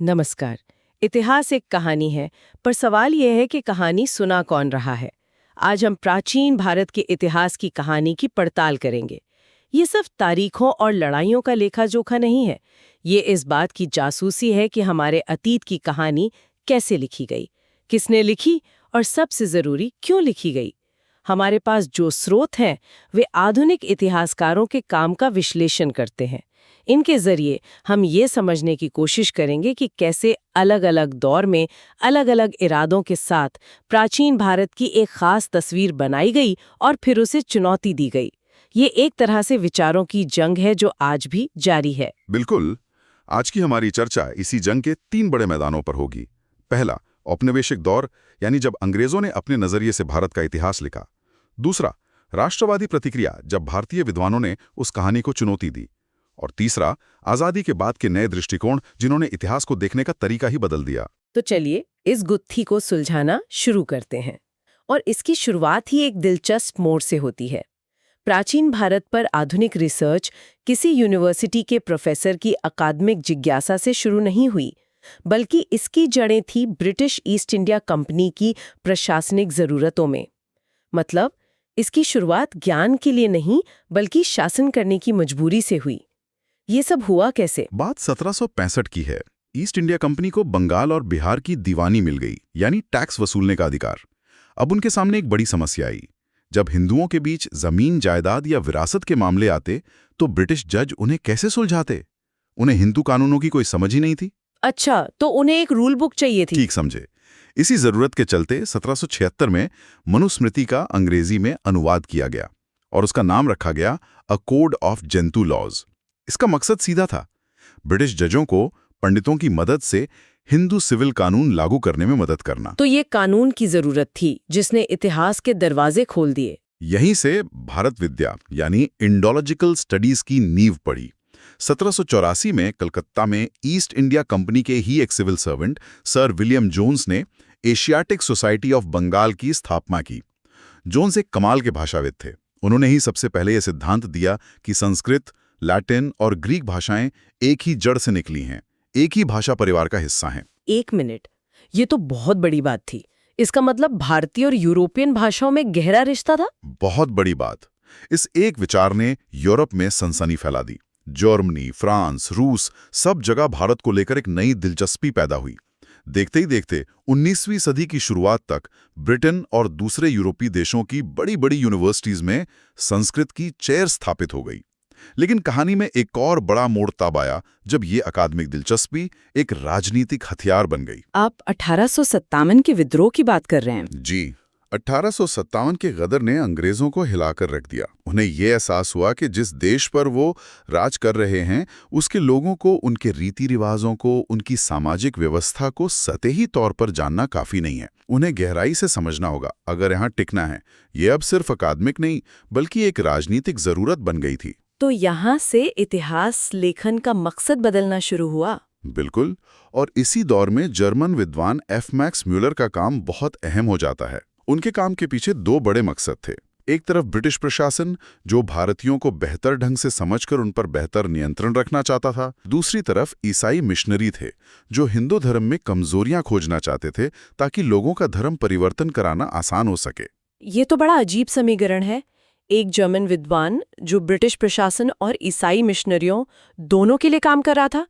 नमस्कार। इतिहास एक कहानी है, पर सवाल यह है कि कहानी सुना कौन रहा है। आज हम प्राचीन भारत के इतिहास की कहानी की पड़ताल करेंगे। ये सिर्फ तारीखों और लड़ाइयों का लेखा जोखा नहीं है। ये इस बात की जासूसी है कि हमारे अतीत की कहानी कैसे लिखी गई, किसने लिखी और सबसे जरूरी क्यों लिखी गई। हमारे पास जो स्रोत हैं, वे आधुनिक इतिहासकारों के काम का विश्लेषण करते हैं। इनके जरिए हम ये समझने की कोशिश करेंगे कि कैसे अलग-अलग दौर में अलग-अलग इरादों के साथ प्राचीन भारत की एक खास तस्वीर बनाई गई और फिर उसे चुनौती दी गई। ये एक तरह से विचारों की जंग है जो आज भी जारी है। बिल्कुल। आज की हमारी चर्चा इसी जंग के 3 बड़े मैदानों पर होगी। पहला, औपनिवेशिक दौर, यानी जब अंग्रेजों ने अपने नजरिए से भारत का इतिहास लिखा। दूसरा, राष्ट्रवादी प्रतिक्रिया, जब भारतीय विद्वानों ने उस कहानी को चुनौती दी। और तीसरा, आजादी के बाद के नए दृष्टिकोण, जिन्होंने इतिहास को देखने का तरीका ही बदल दिया। तो चलिए इस गुत्थी को सुलझाना शुरू करते हैं। और इसकी शुरुआत ही एक दिलचस्प मोड़ से होती है। प्राचीन भारत पर आधुनिक रिसर्च किसी यूनिवर्सिटी के प्रोफेसर की अकादमिक जिज्ञासा से शुरू नहीं हुई, बल्कि इसकी जड़ें थी ब्रिटिश ईस्ट इंडिया कंपनी की प्रशासनिक जरूरतों में। मतलब, इसकी शुरुआत ज्ञान के लिए नहीं, बल्कि शासन करने की मजबूरी से हुई। ये सब हुआ कैसे? बात 1765 की है। ईस्ट इंडिया कंपनी को बंगाल और बिहार की दीवानी मिल गई, यानी टैक्स वसूलने का अधिकार। अब उनके सामने एक बड़ी समस्या आई। जब हिंदुओं के बीच जमीन, जायदाद या विरासत के मामले आते, तो ब्रिटिश जज उन्हें कैसे सुलझाते? उन्हें हिंदू कानूनों की कोई समझ ही नहीं थी। अच्छा, तो उन्हें एक रूल बुक चाहिए थी। ठीक समझे। इसी जरूरत के चलते 1776 में मनुस्मृति का अंग्रेजी में अनुवाद किया गया और उसका नाम रखा गया अ कोड ऑफ जेंतु लॉज। इसका मकसद सीधा था, ब्रिटिश जजों को पंडितों की मदद से हिंदू सिविल कानून लागू करने में मदद करना। तो ये कानून की जरूरत थी जिसने इतिहास के दरवाजे खोल दिए। यहीं से भारत विद्या यानी इंडोलॉजिकल स्टडीज की नींव पड़ी। 1784 में कलकत्ता में ईस्ट इंडिया कंपनी के ही एक civil servant Sir William Jones ने एशियाटिक सोसाइटी ऑफ बंगाल की स्थापना की। जोन्स एक कमाल के भाषाविद थे। उन्होंने ही सबसे पहले यह सिद्धांत दिया कि संस्कृत, लैटिन और ग्रीक भाषाएं एक ही जड़ से निकली हैं, एक ही भाषा परिवार का हिस्सा हैं। एक मिनट, ये तो बहुत बड़ी बात थी। इसका मतलब भारतीय और यूरोपियन भाषाओं में गहरा रिश्ता था। बहुत बड़ी बात। इस एक विचार ने यूरोप में सनसनी फैला दी। जर्मनी, फ्रांस, रूस, सब जगह भारत को लेकर एक नई दिलचस्पी पैदा हुई। देखते ही देखते 19वीं सदी की शुरुआत तक ब्रिटेन और दूसरे यूरोपीय देशों की बड़ी बड़ी यूनिवर्सिटीज में संस्कृत की चेयर स्थापित हो गई। लेकिन कहानी में एक और बड़ा मोड़ तब आया जब ये अकादमिक दिलचस्पी एक राजनीतिक हथियार बन गई। आप 1857 के विद्रोह की बात कर रहे हैं? जी, 1857 के गदर ने अंग्रेजों को हिलाकर रख दिया। उन्हें ये एहसास हुआ कि जिस देश पर वो राज कर रहे हैं, उसके लोगों को, उनके रीति रिवाजों को, उनकी सामाजिक व्यवस्था को सतही तौर पर जानना काफी नहीं है। उन्हें गहराई से समझना होगा अगर यहाँ टिकना है। ये अब सिर्फ अकादमिक नहीं, बल्कि एक राजनीतिक जरूरत बन गई थी। तो यहाँ से इतिहास लेखन का मकसद बदलना शुरू हुआ। बिल्कुल। और इसी दौर में जर्मन विद्वान एफ मैक्स म्यूलर का काम बहुत अहम हो जाता है। उनके काम के पीछे 2 बड़े मकसद थे। एक तरफ ब्रिटिश प्रशासन, जो भारतीयों को बेहतर ढंग से समझकर उन पर बेहतर नियंत्रण रखना चाहता था। दूसरी तरफ ईसाई मिशनरी थे, जो हिंदू धर्म में कमजोरियां खोजना चाहते थे ताकि लोगों का धर्म परिवर्तन कराना आसान हो सके। ये तो बड़ा अजीब समीकरण है। एक जर्मन विद्वान जो ब्रिटिश प्रशासन और ईसाई मिशनरियों दोनों के लिए काम कर रहा था।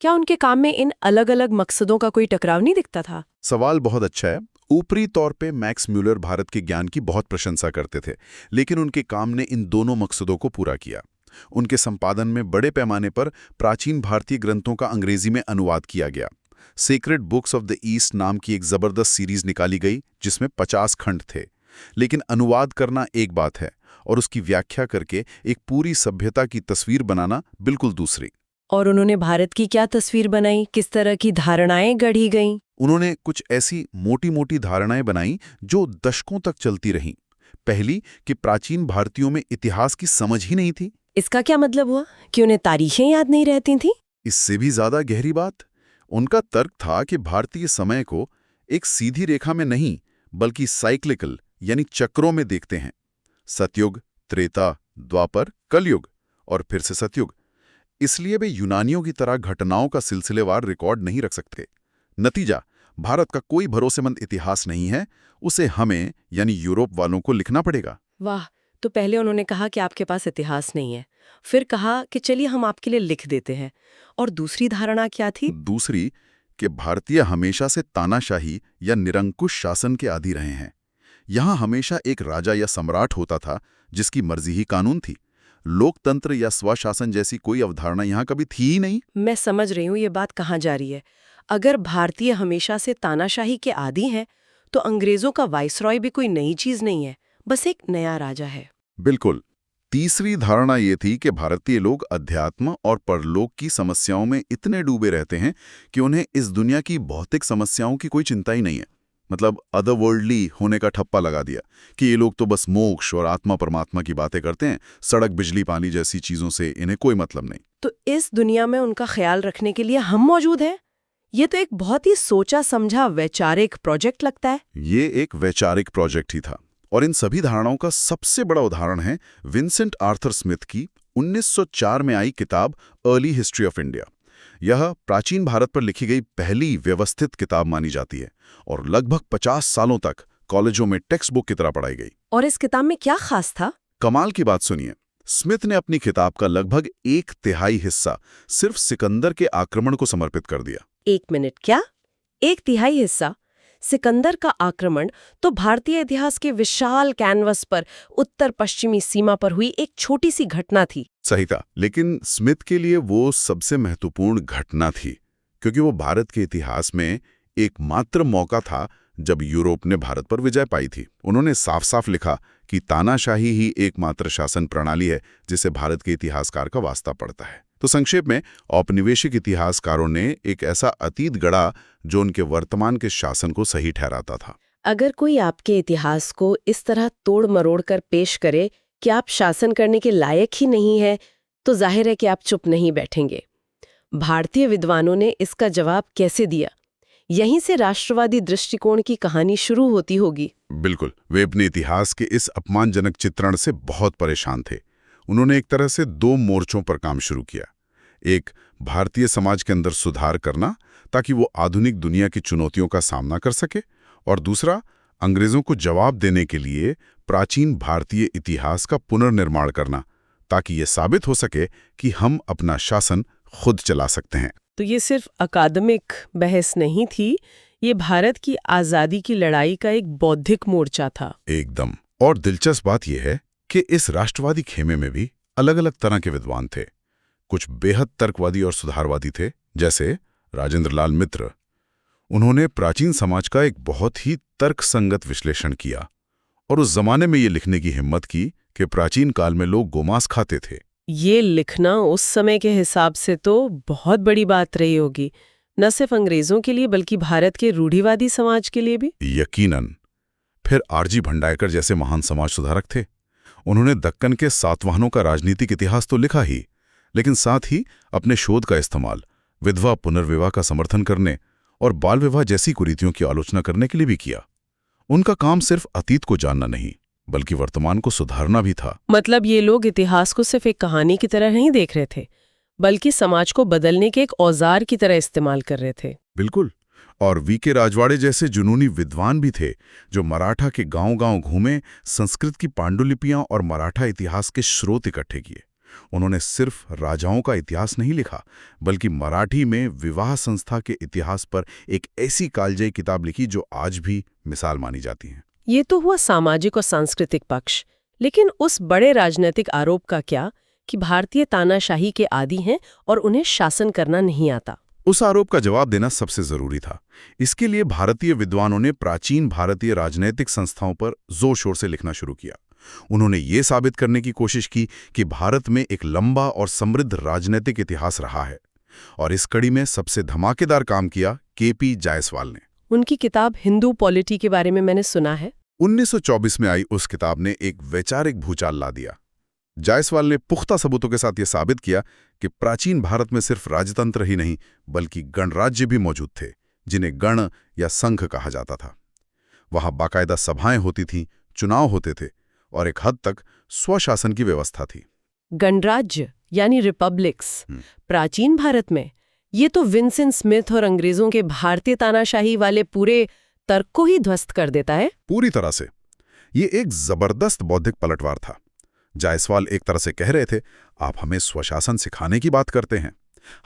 क्या उनके काम में इन अलग-अलग मकसदों का कोई टकराव नहीं दिखता था? सवाल बहुत अच्छा है। ऊपरी तौर पे मैक्स म्यूलर भारत के ज्ञान की बहुत प्रशंसा करते थे, लेकिन उनके काम ने इन दोनों मकसदों को पूरा किया। उनके संपादन में बड़े पैमाने पर प्राचीन भारतीय ग्रंथों का अंग्रेजी में अनुवाद किया गया। Secret books of the east नाम की एक जबरदस्त सीरीज निकाली गई, जिसमें 50 खंड थे। लेकिन अनुवाद करना एक बात है और उसकी व्याख्या करके एक पूरी सभ्यता की तस्वीर बनाना बिल्कुल दूसरी। और उन्होंने भारत की क्या तस्वीर बनाई? किस तरह की धारणाएं गढ़ी गईं? उन्होंने कुछ ऐसी मोटी मोटी धारणाएं बनाई जो दशकों तक चलती रहीं। पहली, कि प्राचीन भारतीयों में इतिहास की समझ ही नहीं थी। इसका क्या मतलब हुआ कि उन्हें तारीखें याद नहीं रहती थीं? इससे भी ज्यादा गहरी बात, उनका तर्क था कि भारतीय समय को एक सीधी रेखा में नहीं, बल्कि साइक्लिकल यानी चक्रों में देखते हैं। सतयुग, त्रेता, द्वापर, कलयुग और फिर से सतयुग। इसलिए वे यूनानियों की तरह घटनाओं का सिलसिलेवार रिकॉर्ड नहीं रख सकते। नतीजा, भारत का कोई भरोसेमंद इतिहास नहीं है, उसे हमें यानी यूरोप वालों को लिखना पड़ेगा। वाह। तो पहले उन्होंने कहा कि आपके पास इतिहास नहीं है, फिर कहा कि चलिए हम आपके लिए लिख देते हैं, और दूसरी धारणा क्या थी? दूसरी, कि भारतीय हमेशा से तानाशाही या निरंकुश शासन के आदी रहे हैं। यहाँ हमेशा एक राजा या सम्राट होता था जिसकी मर्जी ही कानून थी। लोकतंत्र या स्वशासन जैसी कोई अवधारणा यहाँ कभी थी ही नहीं। मैं समझ रही हूँ ये बात कहाँ जा रही है। अगर भारतीय हमेशा से तानाशाही के आदी हैं, तो अंग्रेजों का वाइसरॉय भी कोई नई चीज नहीं है, बस एक नया राजा है। बिल्कुल। तीसरी धारणा ये थी कि भारतीय लोग अध्यात्म और परलोक की समस्याओं में इतने डूबे रहते हैं कि उन्हें इस दुनिया की भौतिक समस्याओं की कोई चिंता ही नहीं है। मतलब अदरवर्ल्डली होने का ठप्पा लगा दिया कि ये लोग तो बस मोक्ष और आत्मा परमात्मा की बातें करते हैं, सड़क बिजली पानी जैसी चीजों से इन्हें कोई मतलब नहीं। तो इस दुनिया में उनका ख्याल रखने के लिए हम मौजूद हैं? ये तो एक बहुत ही सोचा समझा वैचारिक प्रोजेक्ट लगता है। ये एक वैचारिक प्रोजेक्ट ही था, और इन सभी धारणाओं का सबसे बड़ा उदाहरण है विंसेंट आर्थर स्मिथ की 1904 में आई किताब अर्ली हिस्ट्री ऑफ इंडिया। यह प्राचीन भारत पर लिखी गई पहली व्यवस्थित किताब मानी जाती है और लगभग 50 सालों तक कॉलेजों में टेक्स्ट बुक की तरह पढ़ाई गई। और इस किताब में क्या खास था? कमाल की बात सुनिए, स्मिथ ने अपनी किताब का लगभग 1/3 हिस्सा सिर्फ सिकंदर के आक्रमण को समर्पित कर दिया। 1 मिनट, क्या 1/3 हिस्सा? सिकंदर का आक्रमण तो भारतीय इतिहास के विशाल कैनवस पर उत्तर पश्चिमी सीमा पर हुई एक छोटी सी घटना थी। सही था, लेकिन स्मिथ के लिए वो सबसे महत्वपूर्ण घटना थी, क्योंकि वो भारत के इतिहास में एकमात्र मौका था जब यूरोप ने भारत पर विजय पाई थी। उन्होंने साफ साफ लिखा कि तानाशाही ही एकमात्र शासन प्रणाली है जिसे भारत के इतिहासकार का वास्ता पड़ता है। तो संक्षेप में, औपनिवेशिक इतिहासकारों ने एक ऐसा अतीत गढ़ा जो उनके वर्तमान के शासन को सही ठहराता था। अगर कोई आपके इतिहास को इस तरह तोड़ मरोड़ कर पेश करे कि आप शासन करने के लायक ही नहीं है, तो जाहिर है कि आप चुप नहीं बैठेंगे। भारतीय विद्वानों ने इसका जवाब कैसे दिया? यहीं से राष्ट्रवादी दृष्टिकोण की कहानी शुरू होती होगी। बिल्कुल, वे अपने इतिहास के इस अपमानजनक चित्रण से बहुत परेशान थे। उन्होंने एक तरह से 2 मोर्चों पर काम शुरू किया। एक, भारतीय समाज के अंदर सुधार करना ताकि वो आधुनिक दुनिया की चुनौतियों का सामना कर सके, और दूसरा, अंग्रेजों को जवाब देने के लिए प्राचीन भारतीय इतिहास का पुनर्निर्माण करना ताकि ये साबित हो सके कि हम अपना शासन खुद चला सकते हैं। तो ये सिर्फ अकादमिक बहस नहीं थी, ये भारत की आज़ादी की लड़ाई का एक बौद्धिक मोर्चा था। एकदम। और दिलचस्प बात यह है कि इस राष्ट्रवादी खेमे में भी अलग अलग तरह के विद्वान थे। कुछ बेहद तर्कवादी और सुधारवादी थे, जैसे राजेंद्र लाल मित्र। उन्होंने प्राचीन समाज का एक बहुत ही तर्कसंगत विश्लेषण किया और उस जमाने में ये लिखने की हिम्मत की कि प्राचीन काल में लोग गोमांस खाते थे। ये लिखना उस समय के हिसाब से तो बहुत बड़ी बात रही होगी, न सिर्फ अंग्रेजों के लिए बल्कि भारत के रूढ़िवादी समाज के लिए भी। यकीनन। फिर आरजी भंडारकर जैसे महान समाज सुधारक थे। उन्होंने दक्कन के सातवाहनों का राजनीतिक इतिहास तो लिखा ही, लेकिन साथ ही अपने शोध का इस्तेमाल विधवा पुनर्विवाह का समर्थन करने और बाल विवाह जैसी कुरीतियों की आलोचना करने के लिए भी किया। उनका काम सिर्फ अतीत को जानना नहीं बल्कि वर्तमान को सुधारना भी था। मतलब ये लोग इतिहास को सिर्फ एक कहानी की तरह नहीं देख रहे थे, बल्कि समाज को बदलने के एक औजार की तरह इस्तेमाल कर रहे थे। बिल्कुल। और वीके राजवाड़े जैसे जुनूनी विद्वान भी थे जो मराठा के गांव-गांव घूमे, संस्कृत की पांडुलिपियां और मराठा इतिहास के स्रोत इकट्ठे किए। उन्होंने सिर्फ राजाओं का इतिहास नहीं लिखा, बल्कि मराठी में विवाह संस्था के इतिहास पर एक ऐसी कालजयी किताब लिखी जो आज भी मिसाल मानी जाती है। ये तो हुआ सामाजिक और सांस्कृतिक पक्ष, लेकिन उस बड़े राजनीतिक आरोप का क्या कि भारतीय तानाशाही के आदी हैं और उन्हें शासन करना नहीं आता? उस आरोप का जवाब देना सबसे जरूरी था। इसके लिए भारतीय विद्वानों ने प्राचीन भारतीय राजनैतिक संस्थाओं पर जोर शोर से लिखना शुरू किया। उन्होंने ये साबित करने की कोशिश की कि भारत में एक लंबा और समृद्ध राजनीतिक इतिहास रहा है, और इस कड़ी में सबसे धमाकेदार काम किया केपी जायसवाल ने। उनकी किताब हिंदू पॉलिटी के बारे में मैंने सुना है। 1924 में आई उस किताब ने एक वैचारिक भूचाल ला दिया। जायसवाल ने पुख्ता सबूतों के साथ यह साबित किया कि प्राचीन भारत में सिर्फ राजतंत्र ही नहीं बल्कि गणराज्य भी मौजूद थे, जिन्हें गण या संघ कहा जाता था। वहां बाकायदा सभाएं होती थीं, चुनाव होते थे और एक हद तक स्वशासन की व्यवस्था थी। गणराज्य यानी रिपब्लिक्स, प्राचीन भारत में। ये तो विंसेंट स्मिथ और अंग्रेजों के भारतीय तानाशाही वाले पूरे तर्क को ही ध्वस्त कर देता है। पूरी तरह से। ये एक जबरदस्त बौद्धिक पलटवार था। जायसवाल एक तरह से कह रहे थे, आप हमें स्वशासन सिखाने की बात करते हैं,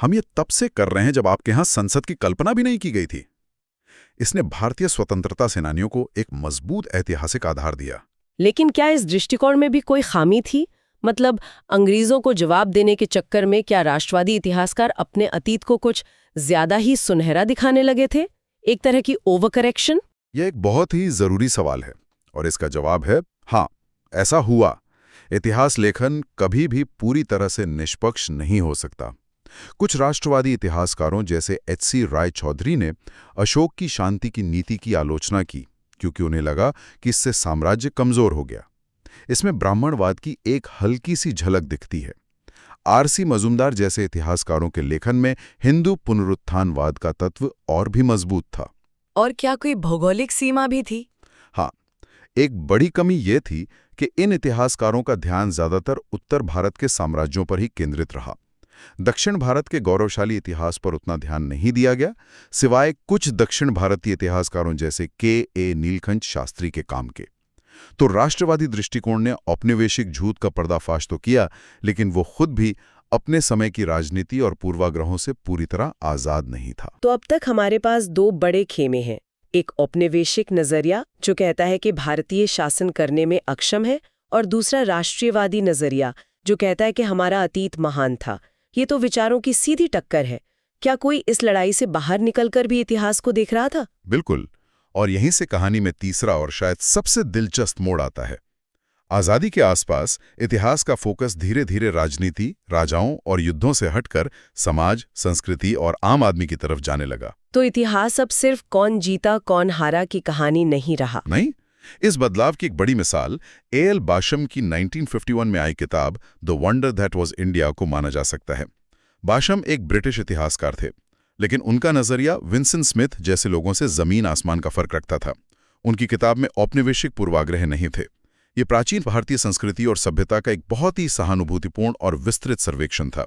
हम ये तब से कर रहे हैं जब आपके यहाँ संसद की कल्पना भी नहीं की गई थी। इसने भारतीय स्वतंत्रता सेनानियों को एक मजबूत ऐतिहासिक आधार दिया। लेकिन क्या इस दृष्टिकोण में भी कोई खामी थी? मतलब अंग्रेजों को जवाब देने के चक्कर में क्या राष्ट्रवादी इतिहासकार अपने अतीत को कुछ ज्यादा ही सुनहरा दिखाने लगे थे? एक तरह की ओवर करेक्शन? यह एक बहुत ही जरूरी सवाल है और इसका जवाब है हाँ, ऐसा हुआ। इतिहास लेखन कभी भी पूरी तरह से निष्पक्ष नहीं हो सकता। कुछ राष्ट्रवादी इतिहासकारों जैसे एच.सी. राय चौधरी ने अशोक की शांति की नीति की आलोचना की क्योंकि उन्हें लगा कि इससे साम्राज्य कमजोर हो गया। इसमें ब्राह्मणवाद की एक हल्की सी झलक दिखती है। आर.सी. मजूमदार जैसे इतिहासकारों के लेखन में हिंदू पुनरुत्थानवाद का तत्व और भी मजबूत था। और क्या कोई भौगोलिक सीमा भी थी? हाँ, एक बड़ी कमी ये थी कि इन इतिहासकारों का ध्यान ज्यादातर उत्तर भारत के साम्राज्यों पर ही केंद्रित रहा। दक्षिण भारत के गौरवशाली इतिहास पर उतना ध्यान नहीं दिया गया, सिवाय कुछ दक्षिण भारतीय इतिहासकारों जैसे के.ए. नीलकंठ शास्त्री के काम के। तो राष्ट्रवादी दृष्टिकोण ने औपनिवेशिक झूठ का पर्दाफाश तो किया, लेकिन वो खुद भी अपने समय की राजनीति और पूर्वाग्रहों से पूरी तरह आजाद नहीं था। तो अब तक हमारे पास दो बड़े खेमे हैं। एक औपनिवेशिक नजरिया जो कहता है कि भारतीय शासन करने में अक्षम है, और दूसरा राष्ट्रीयवादी नजरिया जो कहता है कि हमारा अतीत महान था। ये तो विचारों की सीधी टक्कर है। क्या कोई इस लड़ाई से बाहर निकलकर भी इतिहास को देख रहा था? बिल्कुल, और यहीं से कहानी में तीसरा और शायद सबसे दिलचस्प मोड़ आता है। आज़ादी के आसपास इतिहास का फोकस धीरे धीरे राजनीति, राजाओं और युद्धों से हटकर समाज, संस्कृति और आम आदमी की तरफ जाने लगा। तो इतिहास अब सिर्फ कौन जीता कौन हारा की कहानी नहीं रहा। नहीं, इस बदलाव की एक बड़ी मिसाल ए.एल. बाशम की 1951 में आई किताब the wonder that was India को माना जा सकता है। बाशम एक ब्रिटिश इतिहासकार थे, लेकिन उनका नजरिया विंसेंट स्मिथ जैसे लोगों से जमीन आसमान का फर्क रखता था। उनकी किताब में औपनिवेशिक पूर्वाग्रह नहीं थे। ये प्राचीन भारतीय संस्कृति और सभ्यता का एक बहुत ही सहानुभूतिपूर्ण और विस्तृत सर्वेक्षण था।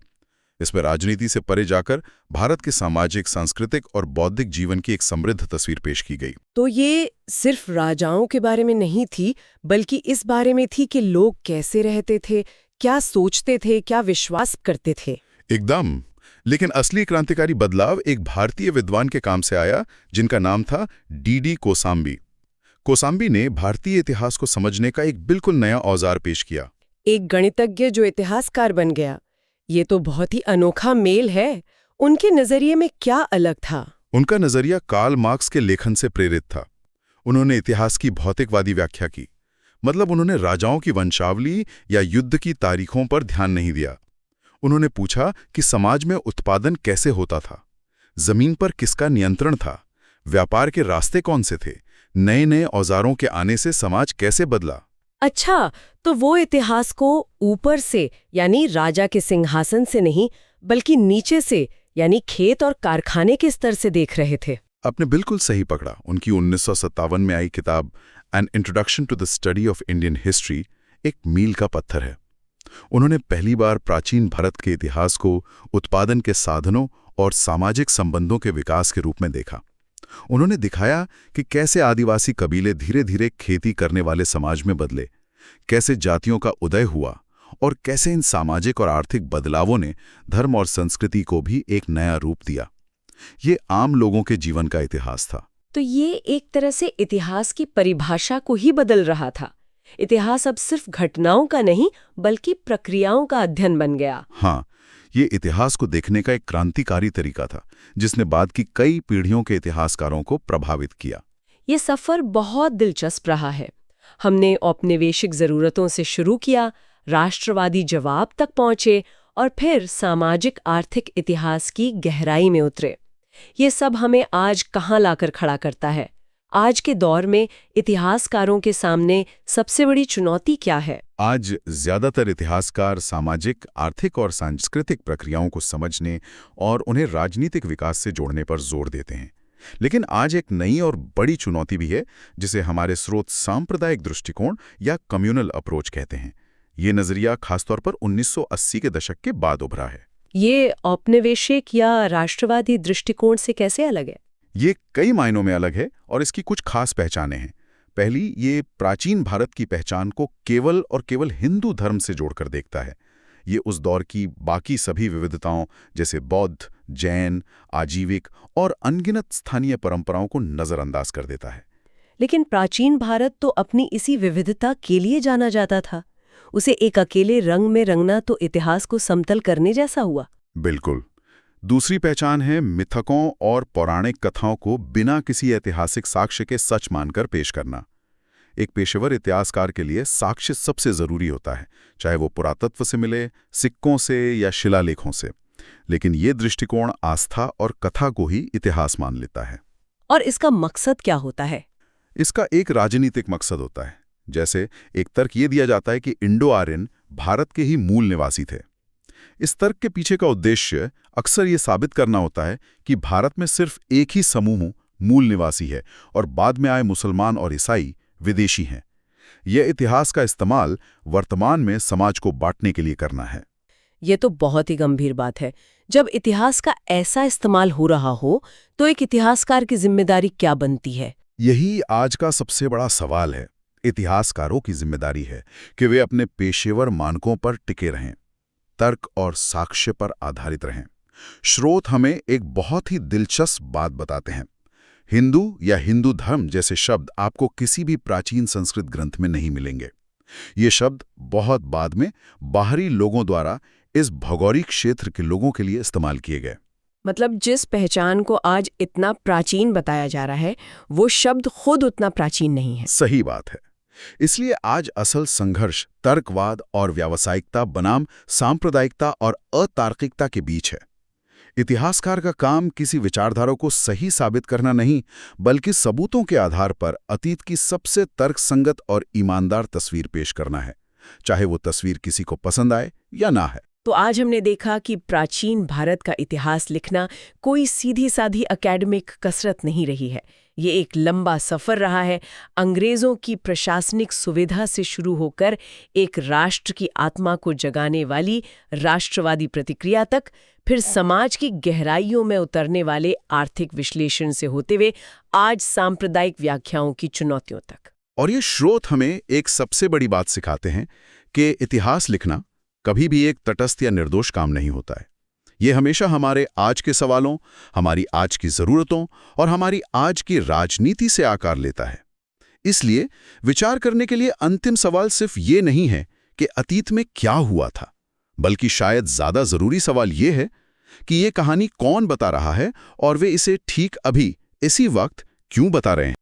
इसमें राजनीति से परे जाकर भारत के सामाजिक, सांस्कृतिक और बौद्धिक जीवन की एक समृद्ध तस्वीर पेश की गई। तो ये सिर्फ राजाओं के बारे में नहीं थी, बल्कि इस बारे में थी कि लोग कैसे रहते थे, क्या सोचते थे, क्या विश्वास करते थे। एकदम। लेकिन असली क्रांतिकारी बदलाव एक भारतीय विद्वान के काम से आया जिनका नाम था डी.डी. कोसाम्बी। कोसाम्बी ने भारतीय इतिहास को समझने का एक बिल्कुल नया औजार पेश किया। एक गणितज्ञ जो इतिहासकार बन गया, ये तो बहुत ही अनोखा मेल है। उनके नजरिए में क्या अलग था? उनका नजरिया कार्ल मार्क्स के लेखन से प्रेरित था। उन्होंने इतिहास की भौतिकवादी व्याख्या की। मतलब उन्होंने राजाओं की वंशावली या युद्ध की तारीखों पर ध्यान नहीं दिया। उन्होंने पूछा कि समाज में उत्पादन कैसे होता था, जमीन पर किसका नियंत्रण था, व्यापार के रास्ते कौन से थे, नए नए औजारों के आने से समाज कैसे बदला। अच्छा, तो वो इतिहास को ऊपर से यानी राजा के सिंहासन से नहीं, बल्कि नीचे से यानी खेत और कारखाने के स्तर से देख रहे थे। आपने बिल्कुल सही पकड़ा। उनकी 1957 में आई किताब an introduction to the study of Indian history एक मील का पत्थर है। उन्होंने पहली बार प्राचीन भारत के इतिहास को उत्पादन के साधनों और सामाजिक संबंधों के विकास के रूप में देखा। उन्होंने दिखाया कि कैसे आदिवासी कबीले धीरे धीरे खेती करने वाले समाज में बदले, कैसे जातियों का उदय हुआ और कैसे इन सामाजिक और आर्थिक बदलावों ने धर्म और संस्कृति को भी एक नया रूप दिया। ये आम लोगों के जीवन का इतिहास था। तो ये एक तरह से इतिहास की परिभाषा को ही बदल रहा था। इतिहास अब सिर्फ घटनाओं का नहीं, बल्कि प्रक्रियाओं का अध्ययन बन गया। हाँ, ये इतिहास को देखने का एक क्रांतिकारी तरीका था जिसने बाद की कई पीढ़ियों के इतिहासकारों को प्रभावित किया। ये सफर बहुत दिलचस्प रहा है। हमने औपनिवेशिक जरूरतों से शुरू किया, राष्ट्रवादी जवाब तक पहुंचे और फिर सामाजिक आर्थिक इतिहास की गहराई में उतरे। ये सब हमें आज कहाँ लाकर खड़ा करता है? आज के दौर में इतिहासकारों के सामने सबसे बड़ी चुनौती क्या है? आज ज्यादातर इतिहासकार सामाजिक, आर्थिक और सांस्कृतिक प्रक्रियाओं को समझने और उन्हें राजनीतिक विकास से जोड़ने पर जोर देते हैं। लेकिन आज एक नई और बड़ी चुनौती भी है जिसे हमारे स्रोत सांप्रदायिक दृष्टिकोण या कम्युनल अप्रोच कहते हैं। ये नजरिया खासतौर पर 1980 के दशक के बाद उभरा है। ये औपनिवेशिक या राष्ट्रवादी दृष्टिकोण से कैसे अलग है? ये कई मायनों में अलग है और इसकी कुछ खास पहचानें हैं। पहली, ये प्राचीन भारत की पहचान को केवल और केवल हिंदू धर्म से जोड़कर देखता है। ये उस दौर की बाकी सभी विविधताओं जैसे बौद्ध, जैन, आजीविक और अनगिनत स्थानीय परंपराओं को नजरअंदाज कर देता है। लेकिन प्राचीन भारत तो अपनी इसी विविधता के लिए जाना जाता था। उसे एक अकेले रंग में रंगना तो इतिहास को समतल करने जैसा हुआ। बिल्कुल। दूसरी पहचान है मिथकों और पौराणिक कथाओं को बिना किसी ऐतिहासिक साक्ष्य के सच मानकर पेश करना। एक पेशेवर इतिहासकार के लिए साक्ष्य सबसे जरूरी होता है, चाहे वो पुरातत्व से मिले, सिक्कों से या शिलालेखों से। लेकिन ये दृष्टिकोण आस्था और कथा को ही इतिहास मान लेता है। और इसका मकसद क्या होता है? इसका एक राजनीतिक मकसद होता है। जैसे एक तर्क ये दिया जाता है कि इंडो आर्यन भारत के ही मूल निवासी थे। इस तर्क के पीछे का उद्देश्य अक्सर ये साबित करना होता है कि भारत में सिर्फ एक ही समूह मूल निवासी है और बाद में आए मुसलमान और ईसाई विदेशी हैं। यह इतिहास का इस्तेमाल वर्तमान में समाज को बांटने के लिए करना है। ये तो बहुत ही गंभीर बात है। जब इतिहास का ऐसा इस्तेमाल हो रहा हो तो एक इतिहासकार की जिम्मेदारी क्या बनती है? यही आज का सबसे बड़ा सवाल है। इतिहासकारों की जिम्मेदारी है कि वे अपने पेशेवर मानकों पर टिके रहें, तर्क और साक्ष्य पर आधारित रहें। स्रोत हमें एक बहुत ही दिलचस्प बात बताते हैं। हिंदू या हिंदू धर्म जैसे शब्द आपको किसी भी प्राचीन संस्कृत ग्रंथ में नहीं मिलेंगे। ये शब्द बहुत बाद में बाहरी लोगों द्वारा इस भौगोलिक क्षेत्र के लोगों के लिए इस्तेमाल किए गए। मतलब जिस पहचान को आज इतना प्राचीन बताया जा रहा है, वो शब्द खुद उतना प्राचीन नहीं है। सही बात है। इसलिए आज असल संघर्ष तर्कवाद और व्यावसायिकता बनाम सांप्रदायिकता और अतार्किकता के बीच है। इतिहासकार का काम किसी विचारधारा को सही साबित करना नहीं, बल्कि सबूतों के आधार पर अतीत की सबसे तर्कसंगत और ईमानदार तस्वीर पेश करना है, चाहे वो तस्वीर किसी को पसंद आए या ना है। तो आज हमने देखा कि प्राचीन भारत का इतिहास लिखना कोई सीधी साधी एकेडमिक कसरत नहीं रही है। ये एक लंबा सफर रहा है, अंग्रेजों की प्रशासनिक सुविधा से शुरू होकर एक राष्ट्र की आत्मा को जगाने वाली राष्ट्रवादी प्रतिक्रिया तक, फिर समाज की गहराइयों में उतरने वाले आर्थिक विश्लेषण से होते हुए आज सांप्रदायिक व्याख्याओं की चुनौतियों तक। और ये स्रोत हमें एक सबसे बड़ी बात सिखाते हैं कि इतिहास लिखना कभी भी एक तटस्थ या निर्दोष काम नहीं होता है। ये हमेशा हमारे आज के सवालों, हमारी आज की ज़रूरतों और हमारी आज की राजनीति से आकार लेता है। इसलिए विचार करने के लिए अंतिम सवाल सिर्फ ये नहीं है कि अतीत में क्या हुआ था, बल्कि शायद ज़्यादा ज़रूरी सवाल ये है कि ये कहानी कौन बता रहा है और वे इसे ठीक अभी इसी वक्त क्यों बता रहे हैं।